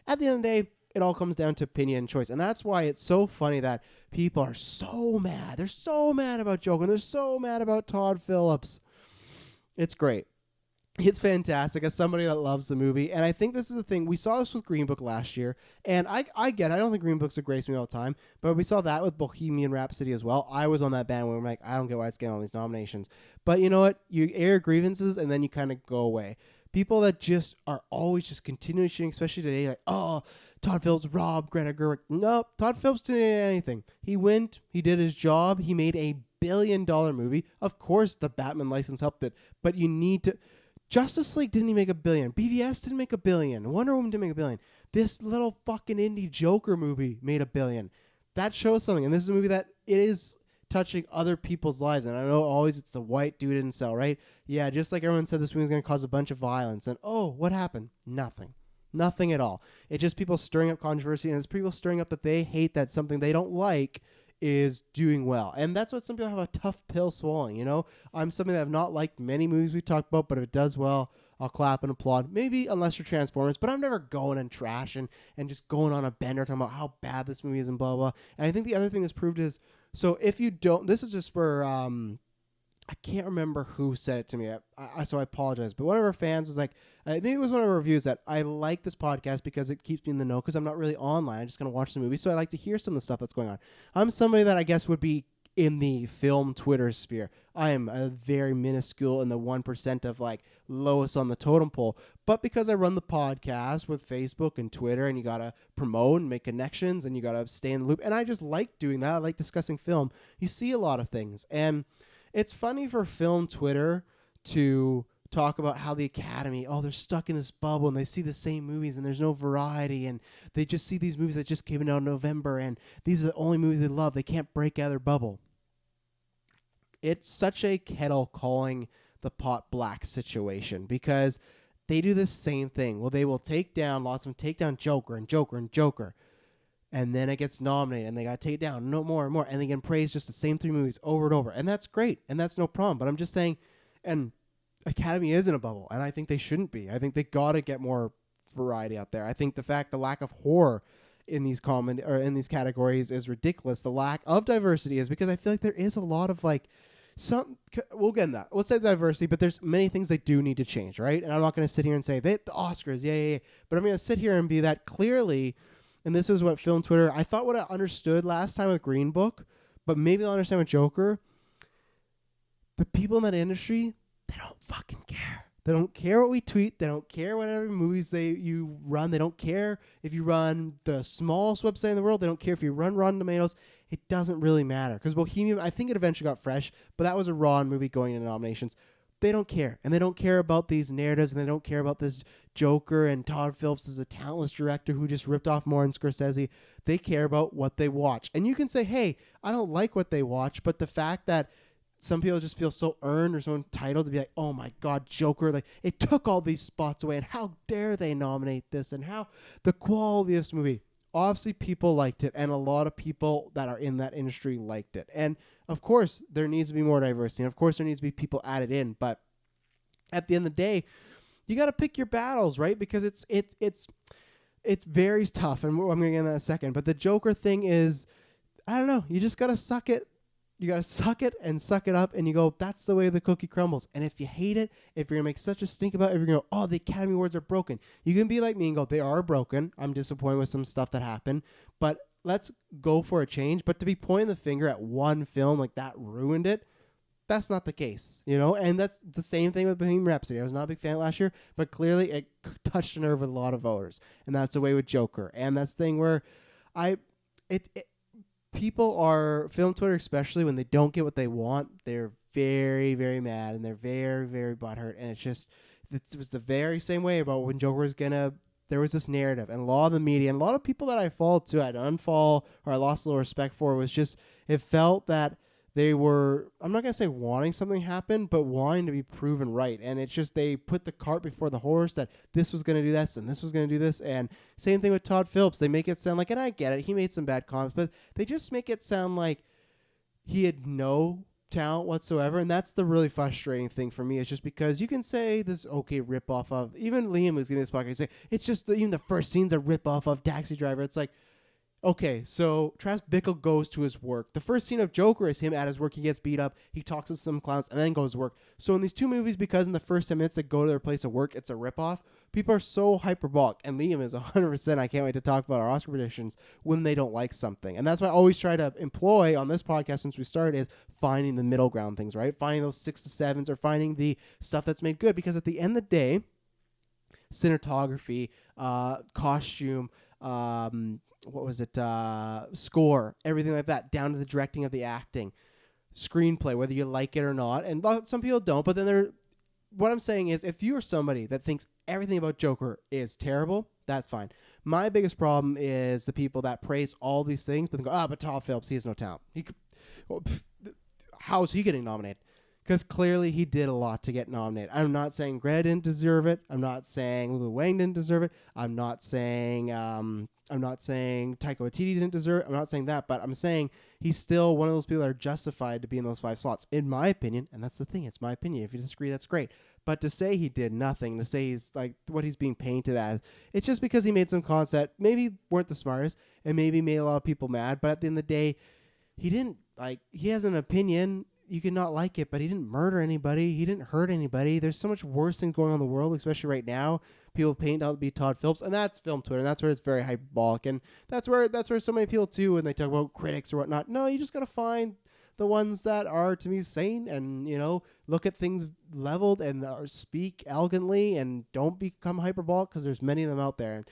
at the end of the day, it all comes down to opinion and choice. And that's why it's so funny that people are so mad. They're so mad about Joker. And they're so mad about Todd Phillips. It's great. It's fantastic as somebody that loves the movie. And I think this is the thing. We saw this with Green Book last year. And I get it. I don't think Green Book's a great movie all the time. But we saw that with Bohemian Rhapsody as well. I was on that bandwagon. I'm like, I don't get why it's getting all these nominations. But you know what? You air grievances and then you kind of go away. People that just are always just continuing shitting, especially today, like, oh, Todd Phillips robbed Greta Gerwig. Nope, Todd Phillips didn't do anything. He went, he did his job, he made a $1 billion movie. Of course, the Batman license helped it, but you need to. Justice League didn't even make $1 billion. BVS didn't make $1 billion. Wonder Woman didn't make $1 billion. This little fucking indie Joker movie made $1 billion. That shows something, and this is a movie that it is touching other people's lives. And I know always it's the white dude incel, right? Yeah, just like everyone said this movie was going to cause a bunch of violence. And oh, what happened? Nothing. Nothing at all. It's just people stirring up controversy, and it's people stirring up that they hate that something they don't like is doing well. And that's what some people have a tough pill swallowing, you know? I'm somebody that have not liked many movies we talked about, but if it does well, I'll clap and applaud. Maybe unless you're Transformers, but I'm never going and trashing and just going on a bender talking about how bad this movie is and blah, blah. And I think the other thing that's proved is, so if you don't, this is just for, I can't remember who said it to me, so I apologize. But one of our fans was like, maybe it was one of our reviews, that I like this podcast because it keeps me in the know because I'm not really online. I'm just going to watch the movie. So I like to hear some of the stuff that's going on. I'm somebody that I guess would be in the film Twitter sphere. I am a very minuscule in the 1% of like lowest on the totem pole. But because I run the podcast with Facebook and Twitter, and you got to promote and make connections and you got to stay in the loop. And I just like doing that. I like discussing film. You see a lot of things. And it's funny for film Twitter to talk about how the Academy, oh, they're stuck in this bubble and they see the same movies and there's no variety and they just see these movies that just came out in November and these are the only movies they love. They can't break out of their bubble. It's such a kettle calling the pot black situation because they do the same thing. Well, they will take down, lots of them take down Joker and Joker and Joker. And then it gets nominated, and they got to take it down no more and more, and they can praise just the same 3 movies over and over, and that's great, and that's no problem. But I'm just saying, and Academy is in a bubble, and I think they shouldn't be. I think they got to get more variety out there. I think the lack of horror in these in these categories is ridiculous. The lack of diversity is because I feel like there is a lot of like we'll get in that. Let's say diversity, but there's many things they do need to change, right? And I'm not going to sit here and say the Oscars, yeah, but I'm going to sit here and be that clearly. And this is what film Twitter, I thought what I understood last time with Green Book, but maybe I'll understand with Joker. The people in that industry, they don't fucking care. They don't care what we tweet. They don't care whatever movies you run. They don't care if you run the smallest website in the world. They don't care if you run Rotten Tomatoes. It doesn't really matter. Because Bohemian, I think it eventually got fresh, but that was a raw movie going into nominations. They don't care. And they don't care about these narratives, and they don't care about this Joker and Todd Phillips is a talentless director who just ripped off Martin Scorsese. They care about what they watch. And you can say, hey, I don't like what they watch, but the fact that some people just feel so earned or so entitled to be like, oh my God, Joker, like it took all these spots away, and how dare they nominate this, and how the quality of this movie. Obviously, people liked it, and a lot of people that are in that industry liked it. And of course, there needs to be more diversity, and of course, there needs to be people added in. But at the end of the day, you got to pick your battles, right? Because it's very tough, and I'm going to get into that in a second. But the Joker thing is, I don't know, you just got to suck it. You got to suck it and suck it up, and you go, that's the way the cookie crumbles. And if you hate it, if you're going to make such a stink about it, if you're going to go, oh, the Academy Awards are broken, you can be like me and go, they are broken. I'm disappointed with some stuff that happened, but let's go for a change. But to be pointing the finger at one film like that ruined it, that's not the case, you know? And that's the same thing with Bohemian Rhapsody. I was not a big fan last year, but clearly it touched a nerve with a lot of voters. And that's the way with Joker. And that's the thing where people are, film Twitter especially, when they don't get what they want, they're very, very mad, and they're very, very butthurt. And it was the very same way about when Joker was there was this narrative, and a lot of the media, and a lot of people that I followed too, I had to unfollow, or I lost a little respect for, was just, it felt that they were, I'm not going to say wanting something to happen, but wanting to be proven right. And it's just, they put the cart before the horse that this was going to do this and this was going to do this. And same thing with Todd Phillips. They make it sound like, and I get it, he made some bad comments, but they just make it sound like he had no talent whatsoever, and that's the really frustrating thing for me. Is just because you can say this rip off of, even Liam was giving this podcast say it's just even the first scene's a rip off of Taxi Driver. It's like, okay, so Travis Bickle goes to his work. The first scene of Joker is him at his work. He gets beat up. He talks to some clowns and then goes to work. So in these two movies, because in the first 10 minutes they go to their place of work, it's a ripoff. People are so hyperbolic. And Liam is 100%. I can't wait to talk about our Oscar predictions when they don't like something. And that's what I always try to employ on this podcast since we started is finding the middle ground things, right? Finding those 6 to 7s or finding the stuff that's made good. Because at the end of the day, cinematography, costume, score, everything like that, down to the directing of the acting, screenplay, whether you like it or not. And some people don't, but then what I'm saying is if you're somebody that thinks everything about Joker is terrible, that's fine. My biggest problem is the people that praise all these things, but then go, but Todd Phillips, he has no talent. How's he getting nominated? Because clearly he did a lot to get nominated. I'm not saying Greta didn't deserve it. I'm not saying Lil Wayne didn't deserve it. I'm not saying Taika Waititi didn't deserve it. I'm not saying that, but I'm saying he's still one of those people that are justified to be in those 5 slots, in my opinion. And that's the thing. It's my opinion. If you disagree, that's great. But to say he did nothing, to say he's like what he's being painted as, it's just because he made some comments that maybe weren't the smartest and maybe made a lot of people mad. But at the end of the day, he has an opinion. You can not like it, but he didn't murder anybody. He didn't hurt anybody. There's so much worse things going on in the world, especially right now. People paint out to be Todd Phillips, and that's film Twitter, and that's where it's very hyperbolic, and that's where so many people too, when they talk about critics or whatnot. No, you just gotta find the ones that are, to me, sane and, look at things leveled and speak elegantly and don't become hyperbolic, because there's many of them out there. And